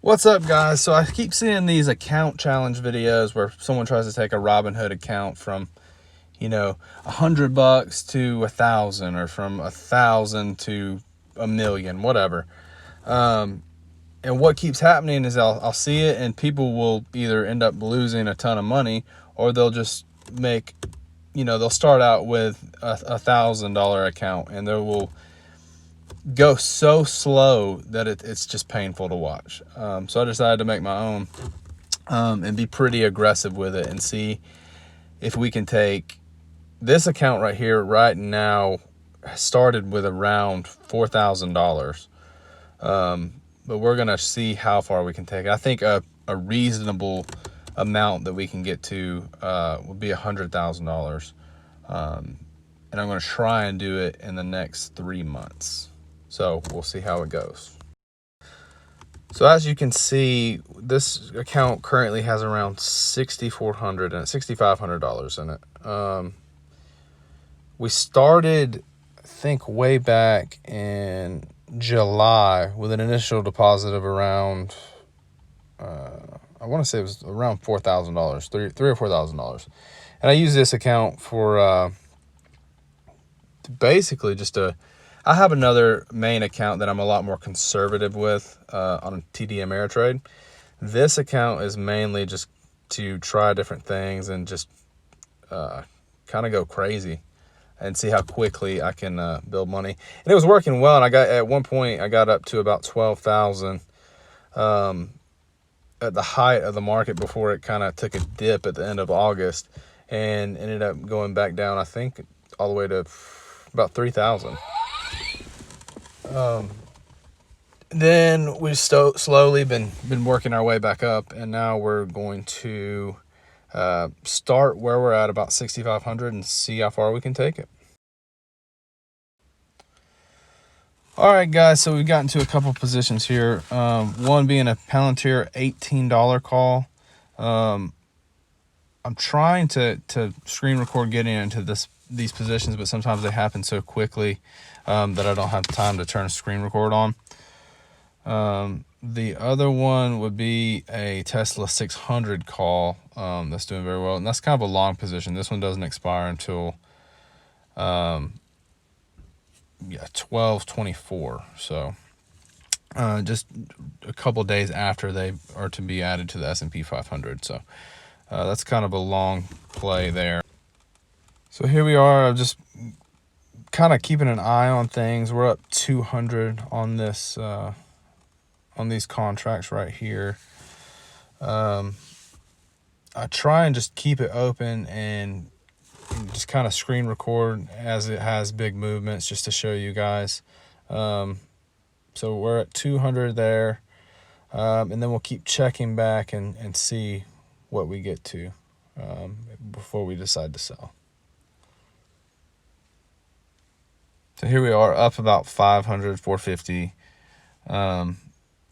What's up, guys? So I keep seeing these account challenge videos where someone tries to take a Robinhood account from, $100 to 1,000, or from 1,000 to 1,000,000, whatever. And what keeps happening is I'll see it, and people will either end up losing a ton of money, or they'll just make, they'll start out with a $1,000 account, and they will go so slow that it's just painful to watch. So I decided to make my own, and be pretty aggressive with it and see if we can take this account right here. Right now started with around $4,000, but we're gonna see how far we can take it. I think a reasonable amount that we can get to would be $100,000, and I'm going to try and do it in the next 3 months. So we'll see how it goes. So as you can see, this account currently has around $6,500 in it. We started, I think, way back in July with an initial deposit of around, I want to say it was around $4,000, $3,000 or $4,000. And I use this account for basically I have another main account that I'm a lot more conservative with on TD Ameritrade. This account is mainly just to try different things and just kind of go crazy and see how quickly I can build money. And it was working well. And at one point I got up to about 12,000 at the height of the market before it kind of took a dip at the end of August, and ended up going back down, I think, all the way to about 3,000. Then we've slowly been working our way back up, and now we're going to start where we're at, about 6,500, and see how far we can take it. All right, guys, so we've gotten to a couple positions here. One being a Palantir $18 call. I'm trying to screen record getting into these positions, but sometimes they happen so quickly that I don't have time to turn a screen record on. The other one would be a Tesla 600 call that's doing very well, and that's kind of a long position. This one doesn't expire until 12/24, so just a couple days after they are to be added to the S&P 500. So that's kind of a long play there. So here we are. I'm just kind of keeping an eye on things. We're up 200 on this on these contracts right here. I try and just keep it open and just kind of screen record as it has big movements, just to show you guys. So we're at 200 there, and then we'll keep checking back and see what we get to before we decide to sell. So here we are, up about 500, 450.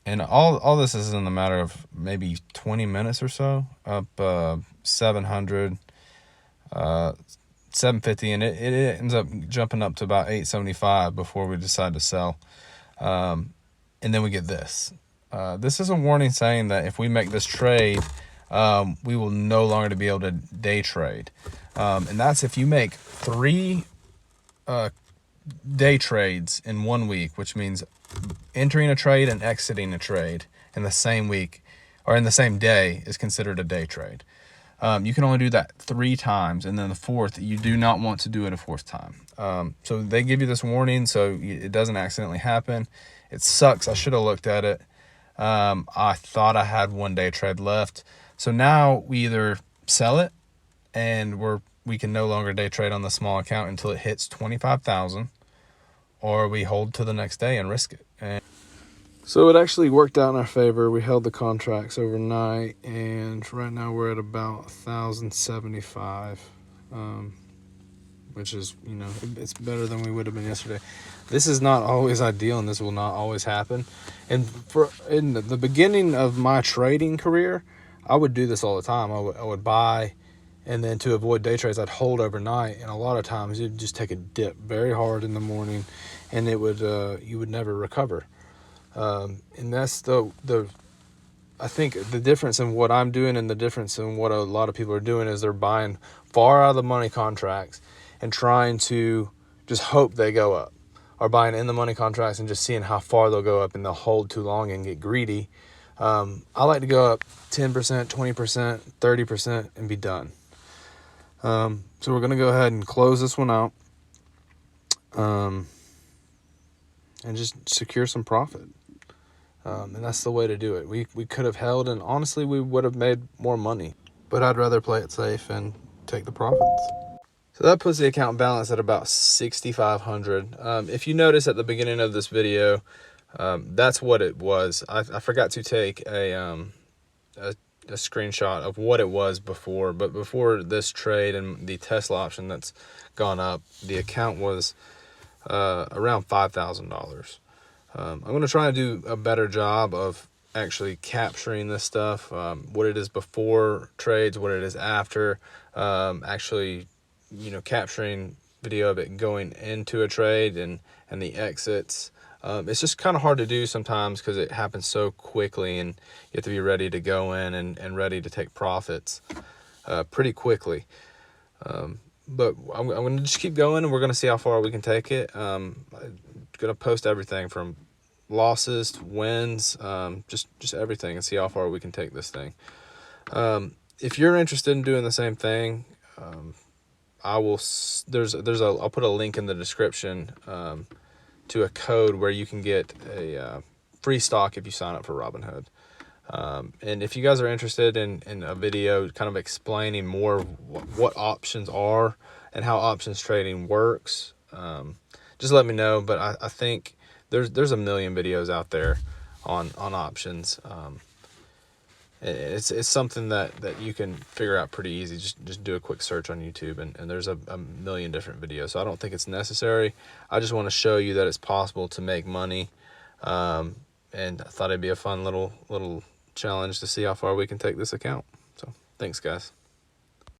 And all this is in the matter of maybe 20 minutes or so, up 700, 750, and it ends up jumping up to about 875 before we decide to sell. And then we get this. This is a warning saying that if we make this trade, we will no longer be able to day trade. And that's if you make 3 day trades in 1 week, which means entering a trade and exiting a trade in the same week or in the same day is considered a day trade. You can only do that 3 times, and then the 4th, you do not want to do it a 4th time. So they give you this warning so it doesn't accidentally happen. It sucks. I should have looked at it. I thought I had 1 day trade left. So now we either sell it and we can no longer day trade on the small account until it hits 25,000, or we hold to the next day and risk it. And so it actually worked out in our favor. We held the contracts overnight, and right now we're at about 1,075, which is, it's better than we would have been yesterday. This is not always ideal, and this will not always happen. And in the beginning of my trading career, I would do this all the time. I would buy, and then to avoid day trades, I'd hold overnight, and a lot of times you'd just take a dip very hard in the morning, and it would you would never recover. And that's the I think the difference in what I'm doing and the difference in what a lot of people are doing is they're buying far out of the money contracts and trying to just hope they go up, or buying in the money contracts and just seeing how far they'll go up, and they'll hold too long and get greedy. I like to go up 10%, 20%, 30% and be done. So we're going to go ahead and close this one out, and just secure some profit. And that's the way to do it. We could have held, and honestly, we would have made more money. But I'd rather play it safe and take the profits. So that puts the account balance at about 6,500. If you notice at the beginning of this video, that's what it was. I forgot to take a screenshot of what it was before. But before this trade and the Tesla option that's gone up, the account was around $5,000. I'm going to try to do a better job of actually capturing this stuff, what it is before trades, what it is after, actually, capturing video of it going into a trade and the exits. It's just kind of hard to do sometimes because it happens so quickly, and you have to be ready to go in and ready to take profits pretty quickly. But I'm going to just keep going, and we're going to see how far we can take it. I'm going to post everything from losses to wins, just everything, and see how far we can take this thing. If you're interested in doing the same thing, I'll put a link in the description to a code where you can get a free stock if you sign up for Robinhood. And if you guys are interested in a video kind of explaining more what options are and how options trading works, just let me know. But I think there's a million videos out there on options. It's something that you can figure out pretty easy. Just do a quick search on YouTube, and there's a million different videos. So I don't think it's necessary. I just want to show you that it's possible to make money. And I thought it'd be a fun little challenge to see how far we can take this account. So thanks, guys.